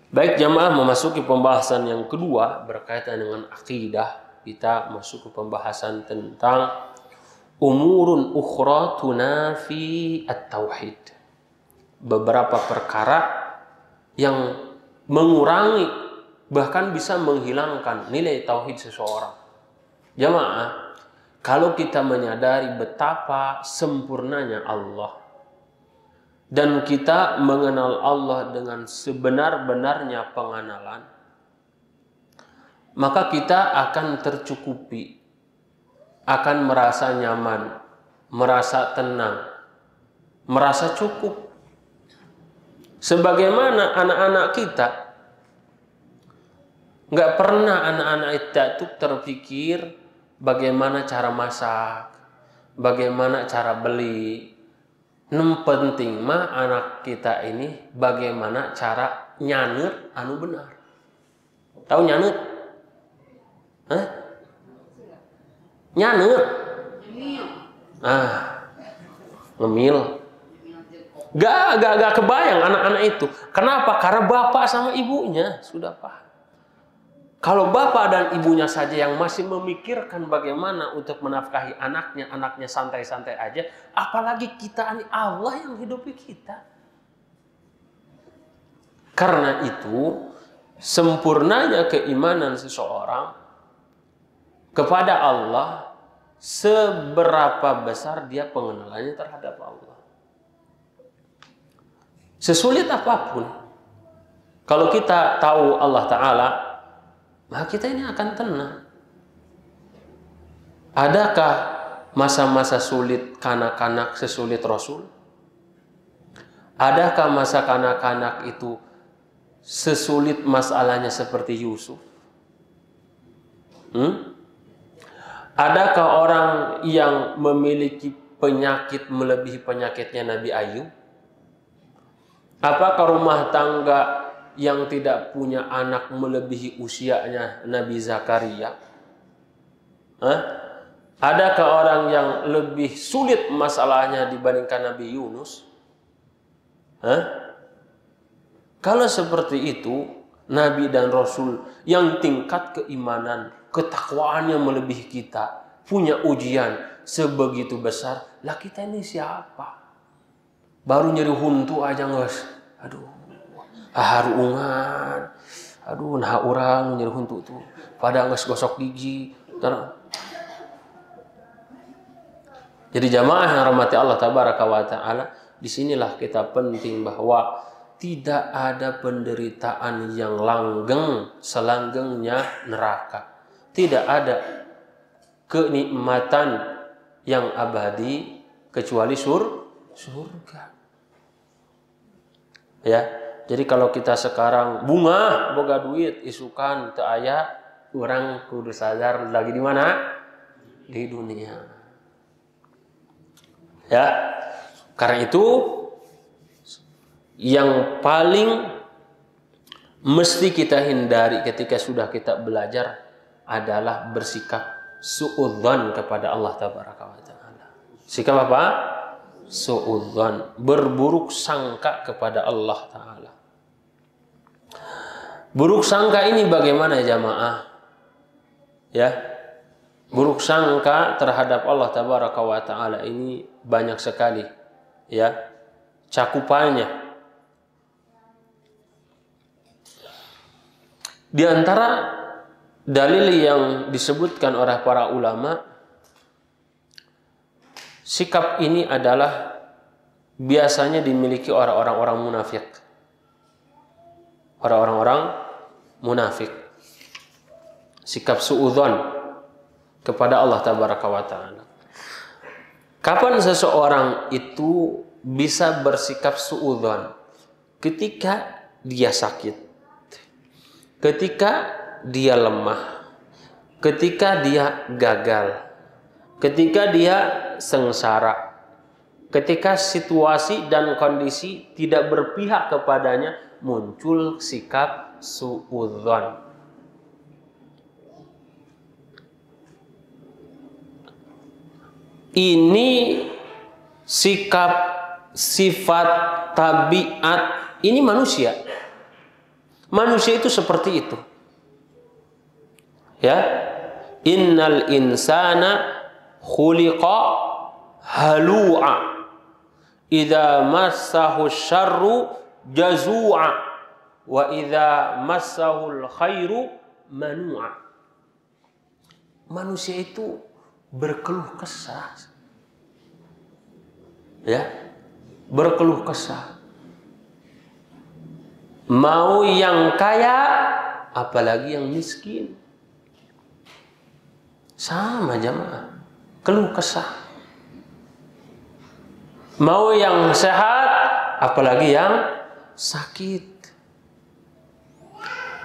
Baik jamaah, memasuki pembahasan yang kedua berkaitan dengan akidah. Kita masuk ke pembahasan tentang umurun ukhra tunafi at-tauhid. Beberapa perkara yang mengurangi bahkan bisa menghilangkan nilai tauhid seseorang. Jamaah, kalau kita menyadari betapa sempurnanya Allah dan kita mengenal Allah dengan sebenar-benarnya pengenalan, maka kita akan tercukupi, akan merasa nyaman, merasa tenang, merasa cukup. Sebagaimana anak-anak kita, nggak pernah anak-anak itu terpikir bagaimana cara masak, bagaimana cara beli. Penting mah anak kita ini bagaimana cara nyanet anu benar. Tahu nyanet? Hah? Nyanet? Ngemil. Gak kebayang anak-anak itu. Kenapa? Karena bapak sama ibunya sudah paham. Kalau bapak dan ibunya saja yang masih memikirkan bagaimana untuk menafkahi anaknya, anaknya santai-santai aja, apalagi kita, Allah yang hidupi kita. Karena itu, sempurnanya keimanan seseorang kepada Allah, seberapa besar dia pengenalannya terhadap Allah. Sesulit apapun, kalau kita tahu Allah Ta'ala, maka kita ini akan tenang. Adakah masa-masa sulit kanak-kanak sesulit Rasul? Adakah masa kanak-kanak itu sesulit masalahnya seperti Yusuf? Adakah orang yang memiliki penyakit melebihi penyakitnya Nabi Ayub? Apakah rumah tangga yang tidak punya anak melebihi usianya Nabi Zakaria? Adakah orang yang lebih sulit masalahnya dibandingkan Nabi Yunus? Kalau seperti itu, Nabi dan Rasul yang tingkat keimanan, ketakwaannya melebihi kita, punya ujian sebegitu besar, lah kita ini siapa? Baru nyeri huntu aja nges, haruungan, nah orang nyeri huntu tuh, pada nges gosok gigi. Jadi jamaah yang rahmati Allah Tabaraka wa Ta'ala, disinilah kita penting bahwa tidak ada penderitaan yang langgeng selanggengnya neraka. Tidak ada kenikmatan yang abadi kecuali surga. Ya, jadi kalau kita sekarang bunga boga duit isukan teu aya, urang kudu sadar lagi di mana? Di dunia. Ya. Karena itu yang paling mesti kita hindari ketika sudah kita belajar adalah bersikap suudzon kepada Allah Tabaraka wa Ta'ala. Sikap apa? Suudzon, berburuk sangka kepada Allah Ta'ala. Buruk sangka ini bagaimana jamaah? Ya, buruk sangka terhadap Allah Tabaraka wa Ta'ala ini banyak sekali, ya, cakupannya. Di antara dalil yang disebutkan oleh para ulama, sikap ini adalah biasanya dimiliki orang-orang munafik. Orang-orang munafik. Sikap suudzon kepada Allah Tabaraka wa Ta'ala. Kapan seseorang itu bisa bersikap suudzon? Ketika dia sakit, ketika dia lemah, ketika dia gagal, ketika dia sengsara, ketika situasi dan kondisi tidak berpihak kepadanya, muncul sikap suudzon. Ini sikap, sifat, tabiat, ini manusia. Manusia itu seperti itu. Ya. Innal insana khuliqa halu'a. Idza massahu syarru jazu'a wa idza massahul khairu manu'a. Manusia itu berkeluh kesah. Ya, berkeluh kesah. Mau yang kaya, apalagi yang miskin. Sama jamaah, keluh kesah. Mau yang sehat, apalagi yang sakit.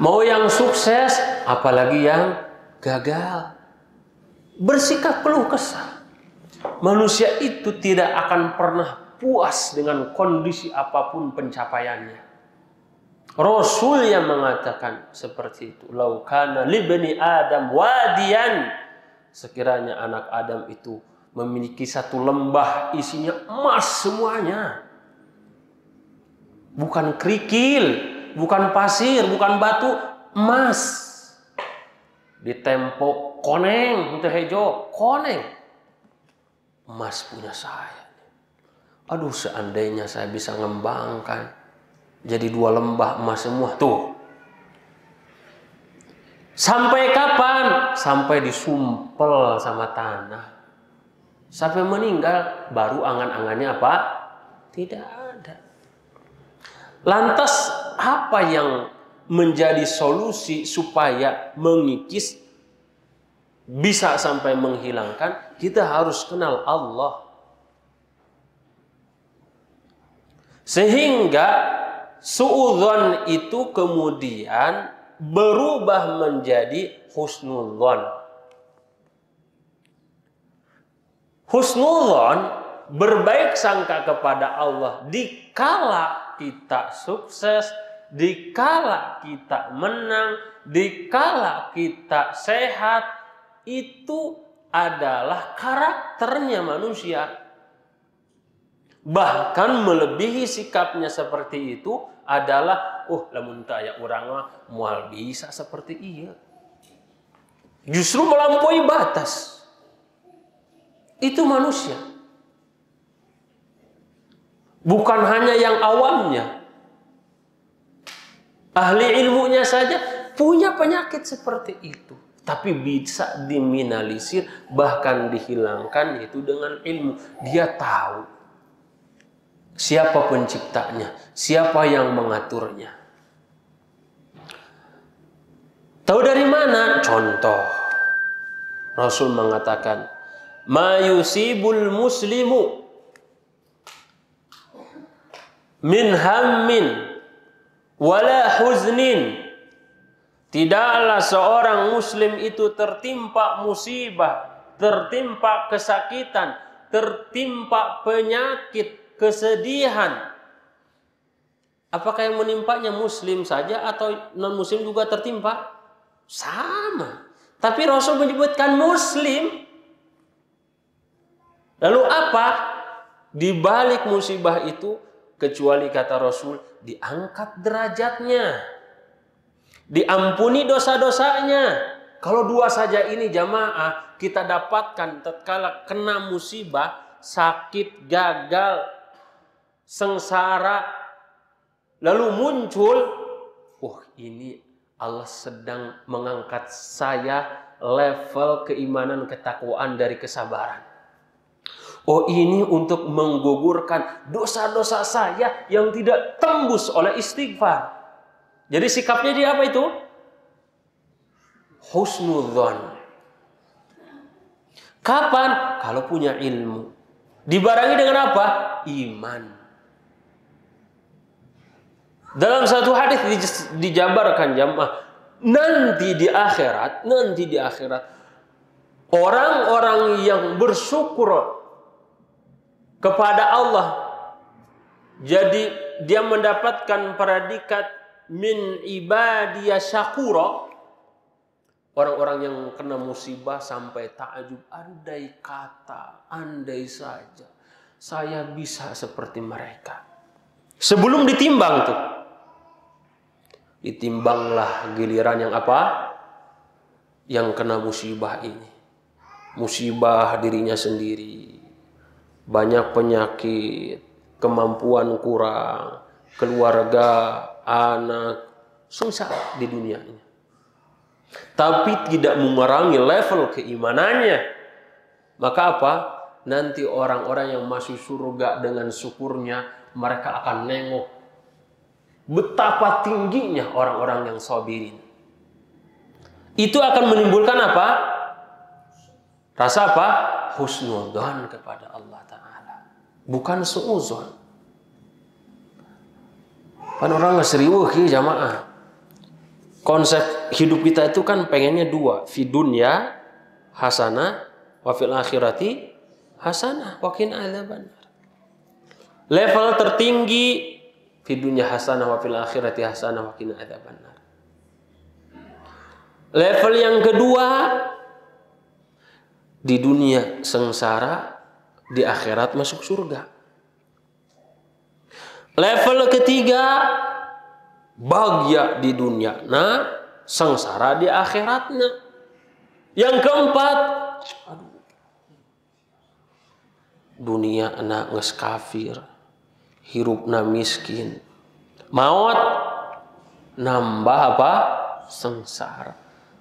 Mau yang sukses, apalagi yang gagal. Bersikap keluh kesah. Manusia itu tidak akan pernah puas dengan kondisi apapun pencapaiannya. Rasul yang mengatakan seperti itu. Lau kana libni Adam wadiyan. Sekiranya anak Adam itu memiliki satu lembah isinya emas semuanya. Bukan kerikil, bukan pasir, bukan batu, emas. Ditempo koneng, itu hejo, koneng. Emas punya saya. Aduh, seandainya saya bisa ngembangkan jadi 2 lembah emas semua tuh. Sampai kapan? Sampai disumpel sama tanah. Sampai meninggal baru angan-angannya apa? Tidak ada. Lantas apa yang menjadi solusi supaya mengikis bisa sampai menghilangkan? Kita harus kenal Allah. Sehingga suudzon itu kemudian berubah menjadi husnudzon. Husnudzon, berbaik sangka kepada Allah dikala kita sukses, dikala kita menang, dikala kita sehat, itu adalah karakternya manusia. Bahkan melebihi sikapnya seperti itu adalah lamun taya urang mah moal bisa seperti iya. Justru melampaui batas. Itu manusia. Bukan hanya yang awamnya. Ahli ilmunya saja punya penyakit seperti itu. Tapi bisa diminimalisir, bahkan dihilangkan itu dengan ilmu. Dia tahu siapa penciptanya, siapa yang mengaturnya. Tahu dari mana? Contoh. Rasul mengatakan, "Ma yusibul muslimu min hammin wala huznin." Tidaklah seorang muslim itu tertimpa musibah, tertimpa kesakitan, tertimpa penyakit, kesedihan. Apakah yang menimpanya muslim saja atau non muslim juga tertimpa? Sama. Tapi Rasul menyebutkan muslim. Lalu apa? Di balik musibah itu, kecuali kata Rasul, diangkat derajatnya. Diampuni dosa-dosanya. Kalau 2 saja ini jamaah kita dapatkan tatkala kena musibah, sakit, gagal, sengsara, lalu muncul, ini Allah sedang mengangkat saya level keimanan, ketakwaan dari kesabaran. Ini untuk menggugurkan dosa-dosa saya yang tidak tembus oleh istighfar. Jadi sikapnya dia apa itu? Husnudzon. Kapan? Kalau punya ilmu. Dibarengi dengan apa? Iman. Dalam satu hadis dijabarkan jamaah, nanti di akhirat orang-orang yang bersyukur kepada Allah, jadi dia mendapatkan predikat min ibadiya syakura. Orang-orang yang kena musibah sampai takjub, andai saja saya bisa seperti mereka. Sebelum ditimbang tuh, Ditimbanglah giliran yang apa? Yang kena musibah ini. Musibah dirinya sendiri. Banyak penyakit, kemampuan kurang, keluarga, anak, susah di dunia ini. Tapi tidak mengurangi level keimanannya. Maka apa? Nanti orang-orang yang masuk surga dengan syukurnya, mereka akan nengok betapa tingginya orang-orang yang sabirin. Itu akan menimbulkan apa? Rasa apa? Husnudzon kepada Allah Ta'ala. Bukan suudzon. Kan orang serius jamaah. Konsep hidup kita itu kan pengennya dua. Fi dunya hasanah, wa fil akhirati hasanah, wa qina adzabannar. Level tertinggi fi dunya hasanah, wa fil akhirati hasanah, wa qina adzabannar. Level yang kedua, di dunia sengsara, di akhirat masuk surga. Level ketiga, bahagia di dunia, nah sengsara di akhiratnya. Yang keempat, dunia anak nges kafir, hirupna miskin, maut nambah apa? Sengsara.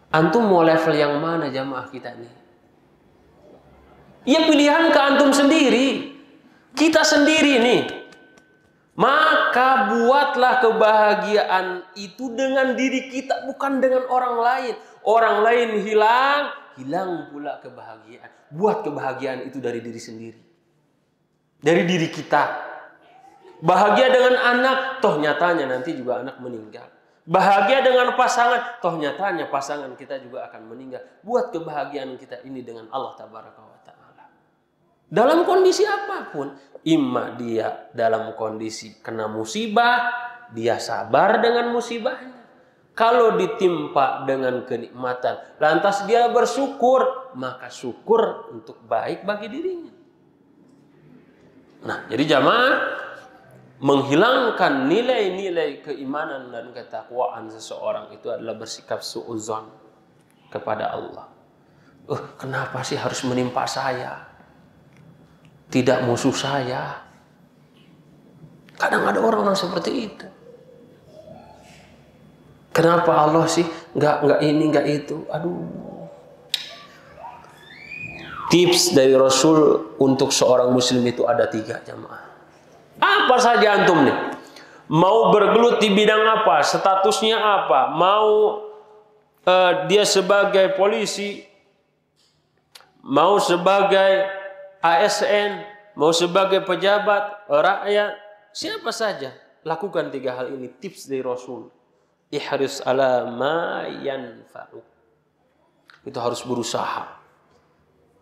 Antum mau level yang mana jamaah kita nih? Ya pilihan ke antum sendiri. Kita sendiri nih. Maka buatlah kebahagiaan itu dengan diri kita, bukan dengan orang lain. Orang lain hilang, hilang pula kebahagiaan. Buat kebahagiaan itu dari diri sendiri. Dari diri kita. Bahagia dengan anak, toh nyatanya nanti juga anak meninggal. Bahagia dengan pasangan, toh nyatanya pasangan kita juga akan meninggal. Buat kebahagiaan kita ini dengan Allah Tabaraka wa Ta'ala. Dalam kondisi apapun, imma dia dalam kondisi kena musibah, dia sabar dengan musibahnya. Kalau ditimpa dengan kenikmatan, lantas dia bersyukur, maka syukur untuk baik bagi dirinya. Nah, jadi jamaah, menghilangkan nilai-nilai keimanan dan ketakwaan seseorang itu adalah bersikap suudzon kepada Allah. Kenapa sih harus menimpa saya? Tidak musuh saya. Kadang ada orang-orang seperti itu. Kenapa Allah sih nggak ini nggak itu? Aduh. Tips dari Rasul untuk seorang muslim itu ada 3 jamaah. Apa saja antum nih? Mau bergelut di bidang apa? Statusnya apa? Mau dia sebagai polisi, mau sebagai ASN, mau sebagai pejabat, rakyat, siapa saja. Lakukan 3 hal ini. Tips dari Rasul. Ihris ala ma yanfa'u. Itu harus berusaha.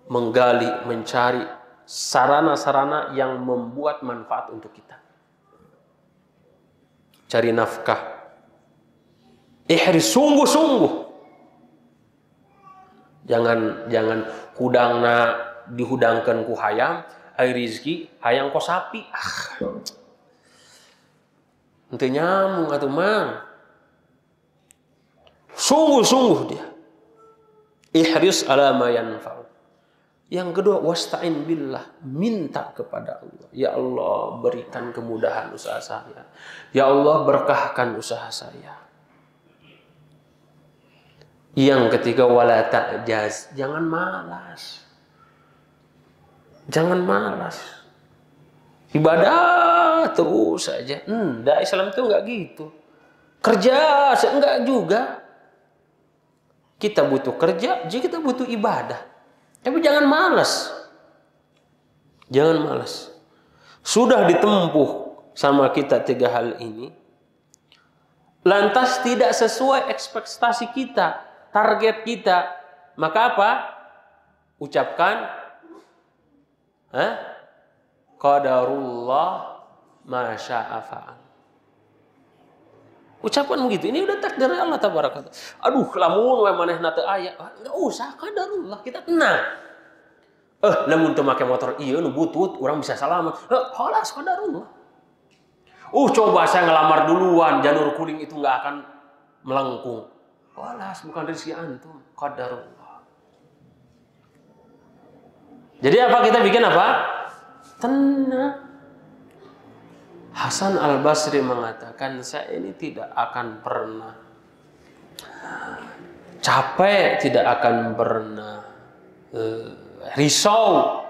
Menggali, mencari sarana-sarana yang membuat manfaat untuk kita. Cari nafkah. Ihris sungguh-sungguh. Jangan hudangna dihudangkan ku hayam, ai rizki hayang ko sapi. Henteu nyambung atuh mang. Sungguh-sungguh dia. Ihris ala ma yanfa'u. Yang kedua, wasta'in billah, minta kepada Allah. Ya Allah, berikan kemudahan usaha saya. Ya Allah, berkahkan usaha saya. Yang ketiga, wala ta'jaz, jangan malas. Jangan malas. Ibadah terus saja. Enggak, Islam itu enggak gitu. Kerja enggak juga. Kita butuh kerja, jadi kita butuh ibadah. Tapi jangan malas. Jangan malas. Sudah ditempuh sama kita 3 hal ini. Lantas tidak sesuai ekspektasi kita, target kita. Maka apa? Ucapkan qadarullah ma syaa fa'al. Ucapan begitu. Ini udah takdir Allah tabaraka. Aduh, lamun we manehna teu aya, enggak usah qadarullah, kita tenang. Lamun teu make motor ieu nu butut, urang bisa selamat. Halas qadarullah. Coba saya ngelamar duluan, janur kuning itu enggak akan melengkung. Walas, bukan rezeki antum, qadarullah. Jadi apa kita bikin apa? Tenang. Hasan Al-Basri mengatakan, saya ini tidak akan pernah capek, tidak akan pernah risau.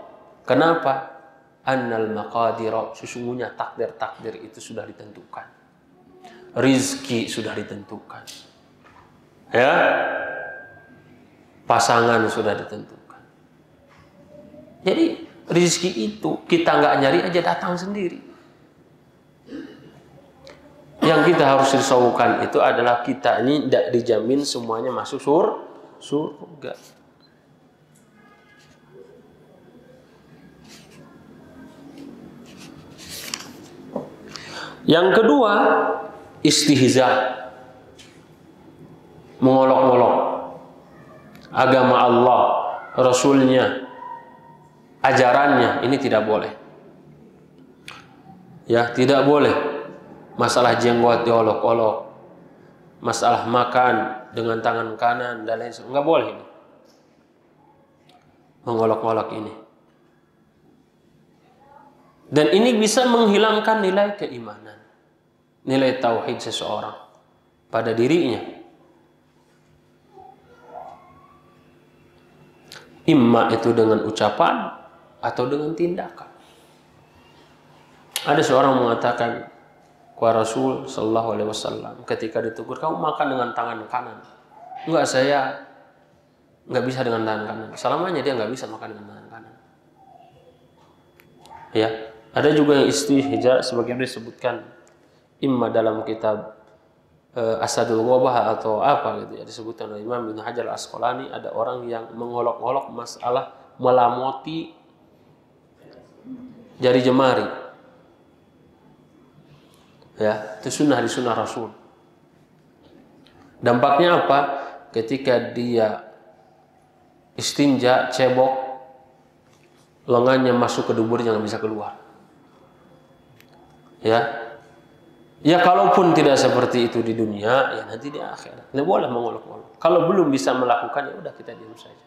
Kenapa? Annal maqadira, sesungguhnya takdir-takdir itu sudah ditentukan. Rizki sudah ditentukan. Ya. Pasangan sudah ditentukan. Jadi rizki itu kita nggak nyari aja, datang sendiri. Yang kita harus risaukan itu adalah kita ini tidak dijamin semuanya masuk surga. Yang kedua, istihza, mengolok-olok agama Allah, Rasulnya, ajarannya, ini tidak boleh. Ya, tidak boleh. Masalah jenggot diolok-olok, masalah makan dengan tangan kanan dan lain sebagainya, nggak boleh ini. Mengolok-olok ini. Dan ini bisa menghilangkan nilai keimanan, nilai tauhid seseorang pada dirinya. Imma itu dengan ucapan atau dengan tindakan. Ada seorang mengatakan kepada Rasul Sallallahu Alaihi Wasallam ketika ditegur, kamu makan dengan tangan kanan. Enggak, saya nggak bisa dengan tangan kanan. Selamanya dia nggak bisa makan dengan tangan kanan. Ya, ada juga yang istihza sebagaimana disebutkan imma dalam kitab Asadul Wabah atau apa gitu ya, disebutkan oleh Imam Ibnu Hajar Al-Asqalani, ada orang yang mengolok-olok masalah melamoti jari jemari. Ya, itu sunnah di sunnah Rasul. Dampaknya apa? Ketika dia istinja, cebok, lengannya masuk ke duburnya, nggak bisa keluar. Ya, kalaupun tidak seperti itu di dunia, ya nanti di akhirat. Nggak boleh mengolok-olok. Kalau belum bisa melakukan, ya udah kita diam saja.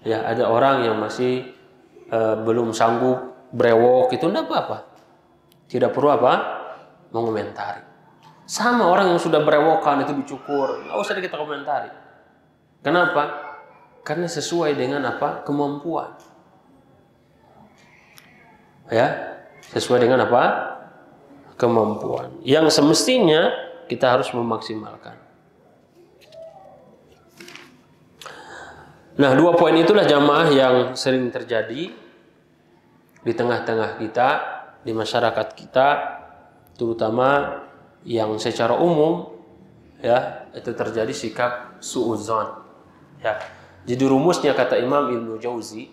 Ya, ada orang yang masih belum sanggup brewok, itu enggak apa-apa. Tidak perlu apa? Mengomentari. Sama orang yang sudah berewokan itu dicukur, nggak usah kita komentari. Kenapa? Karena sesuai dengan apa? Kemampuan. Ya, sesuai dengan apa? Kemampuan. Yang semestinya kita harus memaksimalkan. Nah, 2 poin itulah jamaah yang sering terjadi di tengah-tengah kita, di masyarakat kita, terutama yang secara umum ya itu terjadi sikap suudzon. Ya. Jadi rumusnya kata Imam Ibnu Jauzi,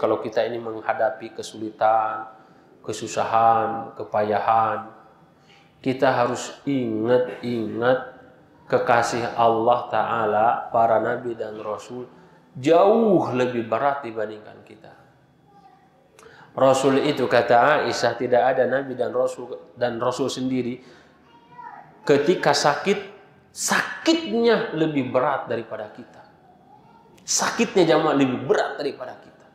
kalau kita ini menghadapi kesulitan, kesusahan, kepayahan, kita harus ingat kekasih Allah Ta'ala, para nabi dan rasul jauh lebih berat dibandingkan kita. Rasul itu kata Aisyah, tidak ada nabi dan rasul sendiri ketika sakitnya lebih berat daripada kita. Sakitnya jamaah lebih berat daripada kita.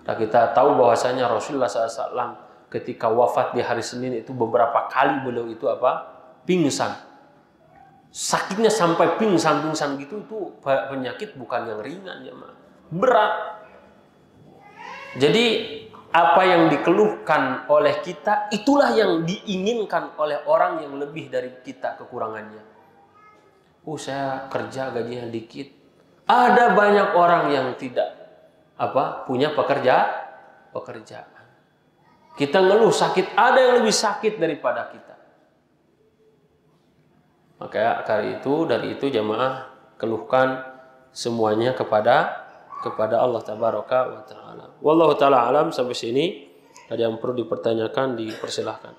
Nah, kita tahu bahwasanya Rasulullah SAW ketika wafat di hari Senin itu beberapa kali beliau itu apa? Pingsan. Sakitnya sampai pingsan gitu, itu penyakit bukan yang ringan ya, berat. Jadi apa yang dikeluhkan oleh kita itulah yang diinginkan oleh orang yang lebih dari kita kekurangannya. Saya kerja gajinya dikit. Ada banyak orang yang tidak punya pekerjaan. Kita ngeluh sakit, ada yang lebih sakit daripada kita. Maka dari itu jamaah keluhkan semuanya kepada Allah Tabaraka wa Ta'ala. Wallahu ta'ala alam. Sampai sini ada yang perlu dipertanyakan, dipersilahkan.